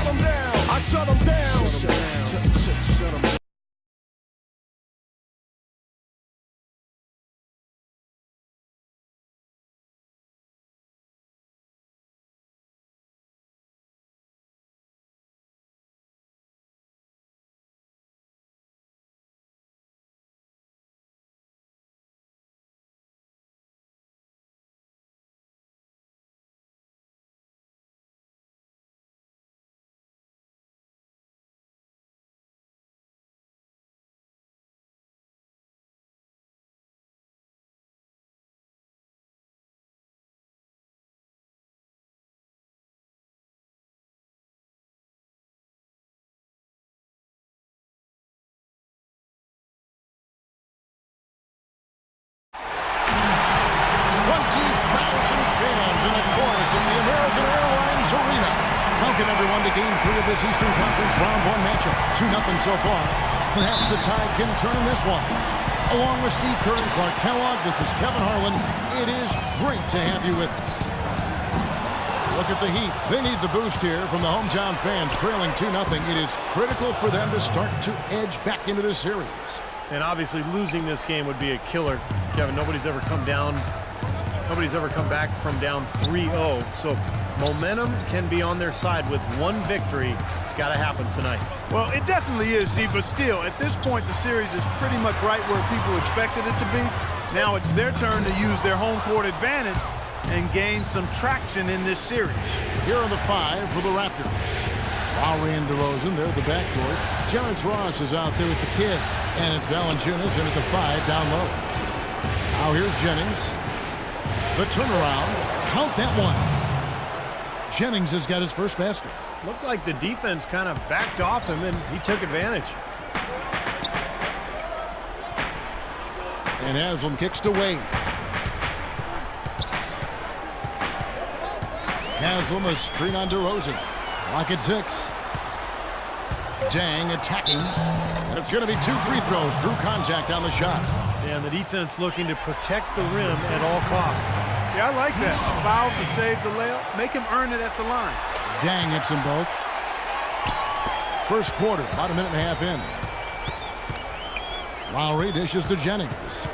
them down. I shut them down. Shut them down. Welcome, everyone, to Game 3 of this Eastern Conference Round 1 matchup. 2-0 so far. Perhaps the Tide can turn this one. Along with Steve Kerr and Clark Kellogg, this is Kevin Harlan. It is great to have you with us. Look at the Heat. They need the boost here from the hometown fans, trailing 2-0. It is critical for them to start to edge back into this series. And obviously losing this game would be a killer. Kevin, nobody's ever come back from down 3-0. So momentum can be on their side with one victory. It's got to happen tonight. Well, it definitely is, Steve, but still, at this point, the series is pretty much right where people expected it to be. Now it's their turn to use their home court advantage and gain some traction in this series. Here are the 5 for the Raptors. Lowry and DeRozan, they're at the backcourt. Terrence Ross is out there with the kid. And it's Valanciunas in at the 5 down low. Now here's Jennings. The turnaround. Count that one. Jennings has got his first basket. Looked like the defense kind of backed off him, and he took advantage. And Haslam kicks to Wade. Haslam, a screen on DeRozan. Lock at 6. Dang attacking. And it's going to be 2 free throws. Drew contact on the shot. And the defense looking to protect the rim at all costs. Yeah, I like that. A foul to save the layup. Make him earn it at the line. Dang hits them both. First quarter, about a minute and a half in. Lowry dishes to Jennings.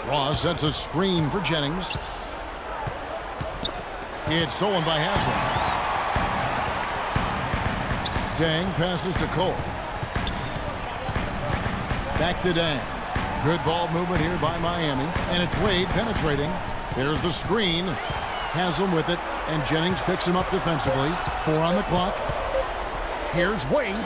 Ross sets a screen for Jennings. It's stolen by Haslam. Dang passes to Cole. Back to Dang. Good ball movement here by Miami. And it's Wade penetrating. There's the screen. Haslam with it. And Jennings picks him up defensively. 4 on the clock. Here's Wade.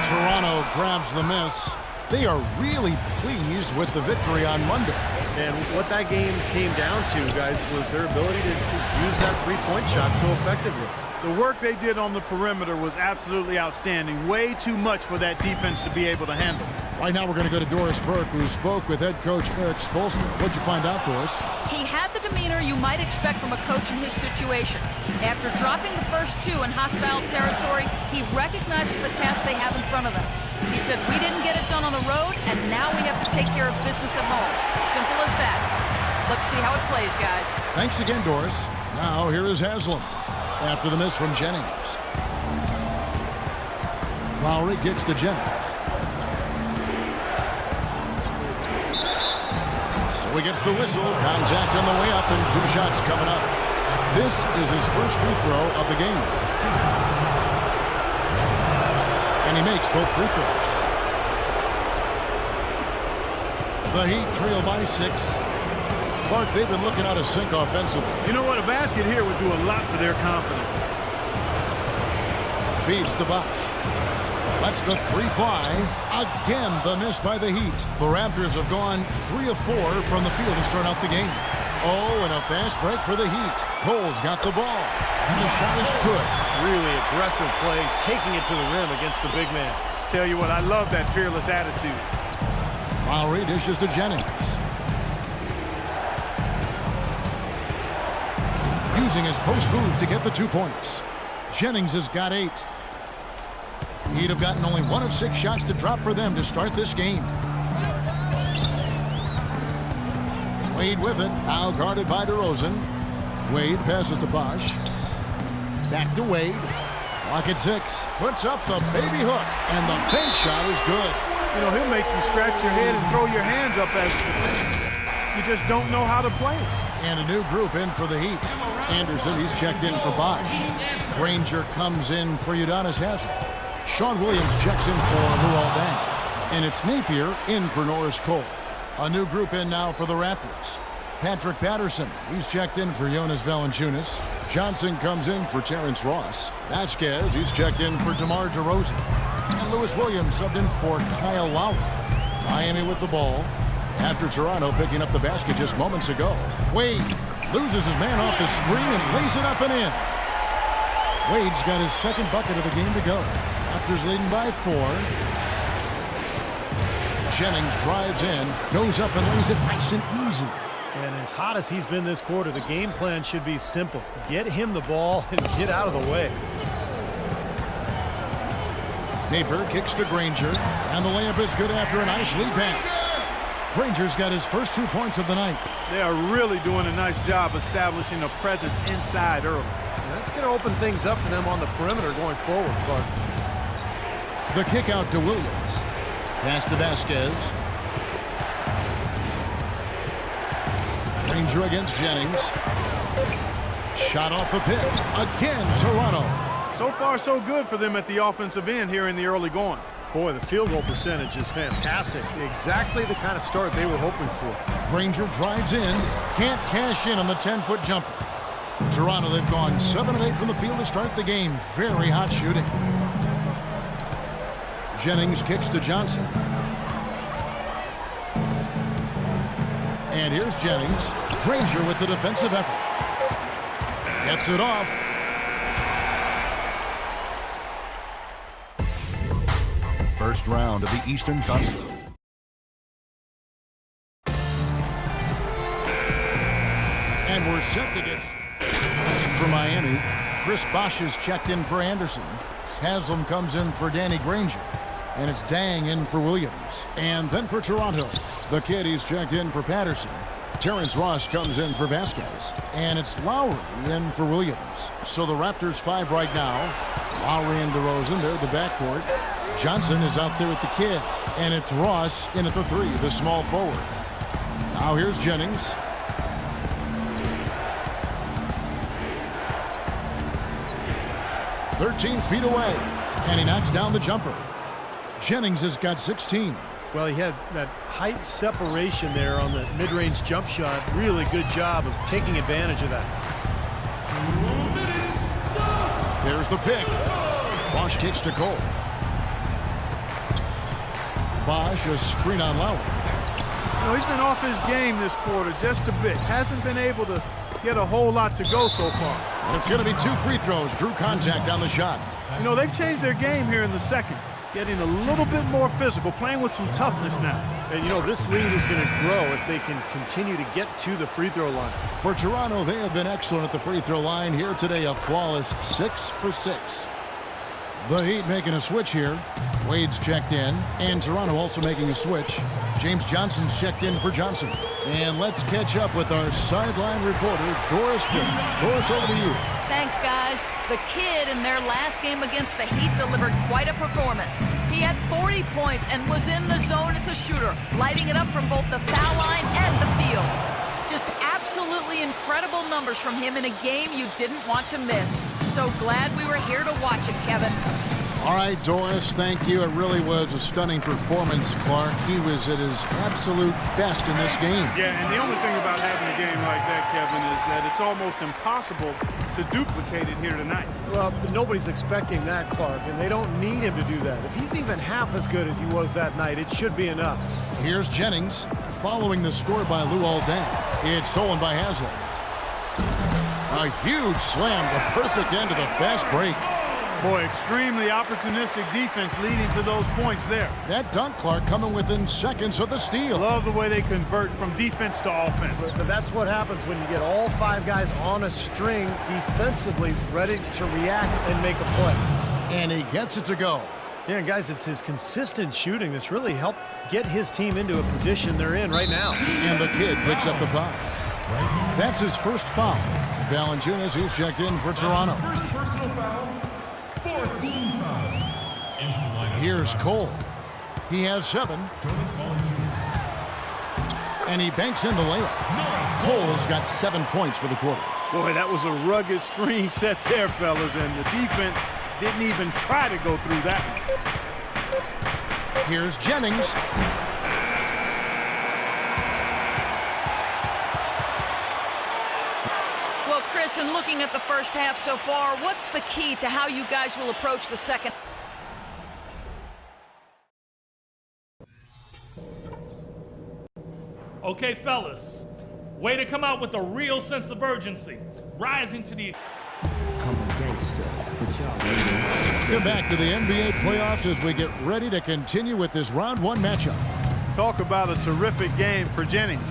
Toronto grabs the miss. They are really pleased with the victory on Monday. And what that game came down to, guys, was their ability to use that three-point shot so effectively. The work they did on the perimeter was absolutely outstanding. Way too much for that defense to be able to handle. Right now we're going to go to Doris Burke, who spoke with head coach Eric Spoelstra. What'd you find out, Doris? He had the demeanor you might expect from a coach in his situation. After dropping the first 2 in hostile territory, he recognizes the task they have in front of them. He said, we didn't get it done on the road, and now we have to take care of business at home. Simple as that. Let's see how it plays, guys. Thanks again, Doris. Now here is Haslam after the miss from Jennings. Lowry gets to Jennings. So he gets the whistle. Contact on the way up and 2 shots coming up. This is his first free throw of the game. And he makes both free throws. The Heat trail by 6. Clark, they've been looking out of sync offensively. You know what? A basket here would do a lot for their confidence. Feeds to Bosch. Lets the 3 fly. Again, the miss by the Heat. The Raptors have gone 3 of 4 from the field to start out the game. Oh, and a fast break for the Heat. Cole's got the ball. And the shot is good. Really aggressive play, taking it to the rim against the big man. Tell you what, I love that fearless attitude. Lowry dishes to Jennings. Using his post move to get the 2 points. Jennings has got 8. He'd have gotten only 1 of 6 shots to drop for them to start this game. Wade with it, now guarded by DeRozan. Wade passes to Bosch. Back to Wade. Clock at 6. Puts up the baby hook, and the bank shot is good. You know, he'll make you scratch your head and throw your hands up as you just don't know how to play it. And a new group in for the Heat. Anderson, he's checked in for Bosch. Granger comes in for Udonis Haslem. Sean Williams checks in for Luol Deng. And it's Napier in for Norris Cole. A new group in now for the Raptors. Patrick Patterson, he's checked in for Jonas Valanciunas. Johnson comes in for Terrence Ross. Vasquez, he's checked in for DeMar DeRozan. And Lewis Williams subbed in for Kyle Lowry. Miami with the ball. After Toronto picking up the basket just moments ago. Wade loses his man off the screen and lays it up and in. Wade's got his second bucket of the game to go. Raptors leading by 4. Jennings drives in, goes up and lays it nice and easy. And as hot as he's been this quarter, the game plan should be simple. Get him the ball and get out of the way. Napier kicks to Granger, and the layup is good after a nice lead pass. Granger's got his first 2 points of the night. They are really doing a nice job establishing a presence inside early. And that's going to open things up for them on the perimeter going forward, Clark. The kick out to Williams. Pass to Vasquez. Granger against Jennings. Shot off the pick. Again, Toronto. So far, so good for them at the offensive end here in the early going. Boy, the field goal percentage is fantastic. Exactly the kind of start they were hoping for. Granger drives in. Can't cash in on the 10-foot jumper. For Toronto, they've gone 7 of 8 from the field to start the game. Very hot shooting. Jennings kicks to Johnson. And here's Jennings. Granger with the defensive effort. Gets it off. First round of the Eastern Conference. And we're set to get for Miami. Chris Bosh is checked in for Anderson. Haslam comes in for Danny Granger. And it's Dang in for Williams. And then for Toronto, the kid, he's checked in for Patterson. Terrence Ross comes in for Vasquez. And it's Lowry in for Williams. So the Raptors 5 right now. Lowry and DeRozan, they're at the backcourt. Johnson is out there with the kid. And it's Ross in at the 3, the small forward. Now here's Jennings. "13 feet away. And he knocks down the jumper. Jennings has got 16. Well, he had that height separation there on the mid-range jump shot. Really good job of taking advantage of that. There's the pick. Bosh kicks to Cole. Bosh, a screen on Lowry. You know, he's been off his game this quarter just a bit. Hasn't been able to get a whole lot to go so far. And it's going to be 2 free throws. Drew contact on the shot. You know, they've changed their game here in the second. Getting a little bit more physical, playing with some toughness now. And, you know, this lead is going to grow if they can continue to get to the free throw line. For Toronto, they have been excellent at the free throw line. Here today, a flawless 6 for 6. The Heat making a switch here. Wade's checked in, and Toronto also making a switch. James Johnson's checked in for Johnson. And let's catch up with our sideline reporter, Doris Burke. Doris, over to you. Thanks, guys. The kid in their last game against the Heat delivered quite a performance. He had 40 points and was in the zone as a shooter, lighting it up from both the foul line and the field. Just absolutely incredible numbers from him in a game you didn't want to miss. So glad we were here to watch it, Kevin. All right, Doris, thank you. It really was a stunning performance, Clark. He was at his absolute best in this game. Yeah, and the only thing about having a game like that, Kevin, is that it's almost impossible to duplicate it here tonight. Well, nobody's expecting that, Clark, and they don't need him to do that. If he's even half as good as he was that night, it should be enough. Here's Jennings following the score by Luol Deng. It's stolen by Haslem. A huge slam, the perfect end of the fast break. Boy, extremely opportunistic defense leading to those points there. That dunk, Clark, coming within seconds of the steal. Love the way they convert from defense to offense. But that's what happens when you get all 5 guys on a string defensively ready to react and make a play. And he gets it to go. Yeah, guys, it's his consistent shooting that's really helped get his team into a position they're in right now. And the kid picks up the foul. That's his first foul. Valanciunas, who's checked in for Toronto. foul. 14 foul. Here's Cole. He has 7. And he banks in the layup. Cole's got 7 points for the quarter. Boy, that was a rugged screen set there, fellas, and the defense didn't even try to go through that one. Here's Jennings. Well, Chris, in looking at the first half so far, what's the key to how you guys will approach the second? Okay, fellas, way to come out with a real sense of urgency, rising to the... Get back to the NBA playoffs as we get ready to continue with this round 1 matchup. Talk about a terrific game for Jennings.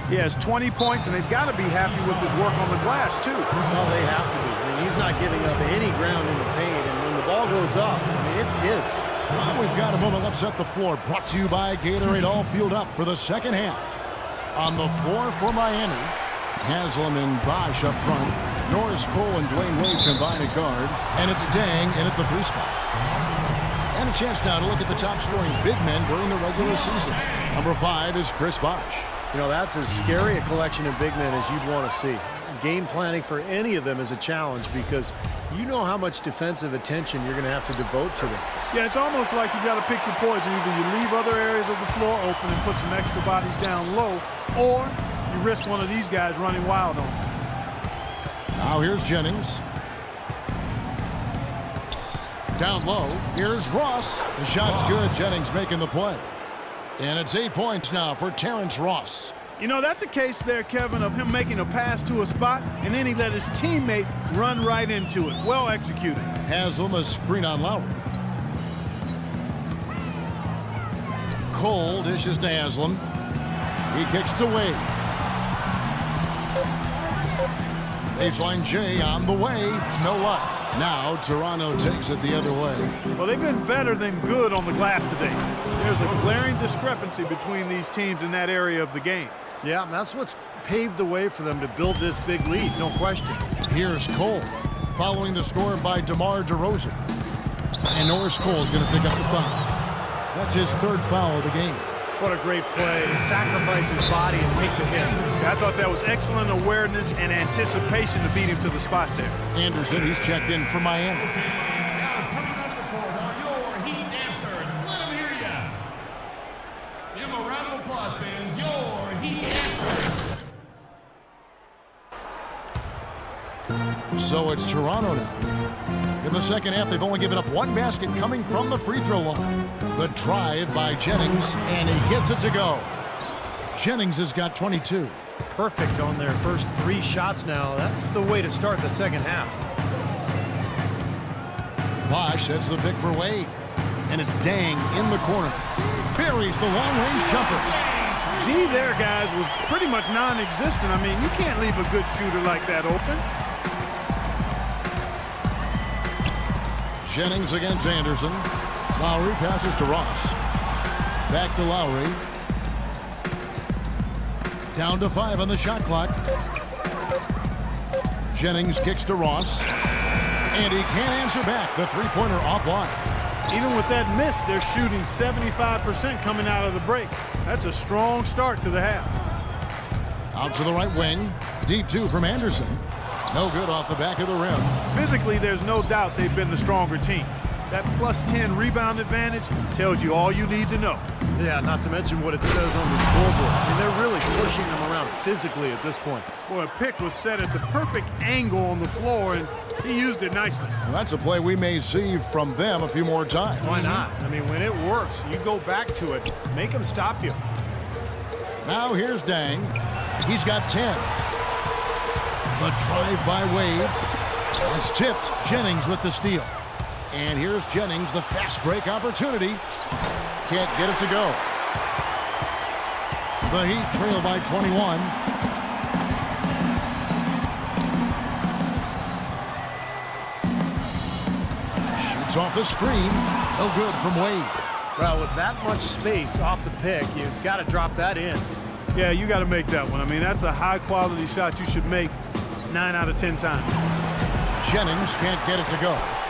He has 20 points, and they've got to be happy with his work on the glass, too. Well, they have to be. I mean, he's not giving up any ground in the paint, and when the ball goes up, I mean, it's his. Well, we've got a moment. Let's set the floor. Brought to you by Gatorade. All fueled up for the second half. On the floor for Miami, Haslam and Bosch up front. Norris Cole and Dwayne Wade combine at guard. And it's Dang in at the 3 spot. And a chance now to look at the top scoring big men during the regular season. Number 5 is Chris Bosch. You know, that's as scary a collection of big men as you'd want to see. Game planning for any of them is a challenge because you know how much defensive attention you're going to have to devote to them. Yeah, it's almost like you've got to pick your poison. Either you leave other areas of the floor open and put some extra bodies down low, or you risk one of these guys running wild on them. Now here's Jennings. Down low, here's Ross. The shot's good. Jennings making the play. And it's 8 points now for Terrence Ross. You know, that's a case there, Kevin, of him making a pass to a spot, and then he let his teammate run right into it. Well executed. Haslam a screen on Lowry. Cole dishes to Haslam. He kicks to Wade. Baseline J on the way. No luck. Now Toronto takes it the other way. Well, they've been better than good on the glass today. There's a glaring discrepancy between these teams in that area of the game. Yeah, that's what's paved the way for them to build this big lead, no question. Here's Cole, following the score by DeMar DeRozan. And Norris Cole's going to pick up the foul. That's his 3rd foul of the game. What a great play to sacrifice his body and take the hit. I thought that was excellent awareness and anticipation to beat him to the spot there. Anderson, he's checked in for Miami. Now coming onto the court are your Heat dancers. Let them hear ya. Give them a round of applause, fans. Your Heat dancers. So it's Toronto now. In the second half, they've only given up 1 basket coming from the free throw line. The drive by Jennings, and he gets it to go. Jennings has got 22. Perfect on their first 3 shots now. That's the way to start the second half. Bosch sets the pick for Wade. And it's Dang in the corner. Buries the long-range jumper. D there, guys, was pretty much non-existent. I mean, you can't leave a good shooter like that open. Jennings against Anderson. Lowry passes to Ross. Back to Lowry. Down to 5 on the shot clock. Jennings kicks to Ross. And he can't answer back. The 3-pointer offline. Even with that miss, they're shooting 75% coming out of the break. That's a strong start to the half. Out to the right wing. Deep 2 from Anderson. No good off the back of the rim. Physically, there's no doubt they've been the stronger team. That plus 10 rebound advantage tells you all you need to know. Yeah, not to mention what it says on the scoreboard. I mean, they're really pushing them around physically at this point. Boy, a pick was set at the perfect angle on the floor, and he used it nicely. Well, that's a play we may see from them a few more times. Why not? I mean, when it works, you go back to it. Make them stop you. Now here's Dang. He's got 10. The drive by Wade. It's tipped. Jennings with the steal. And here's Jennings, the fast break opportunity. Can't get it to go. The Heat trail by 21. Shoots off the screen. No good from Wade. Well, with that much space off the pick, you've got to drop that in. Yeah, you got to make that one. I mean, that's a high-quality shot you should make 9 out of 10 times. Jennings can't get it to go.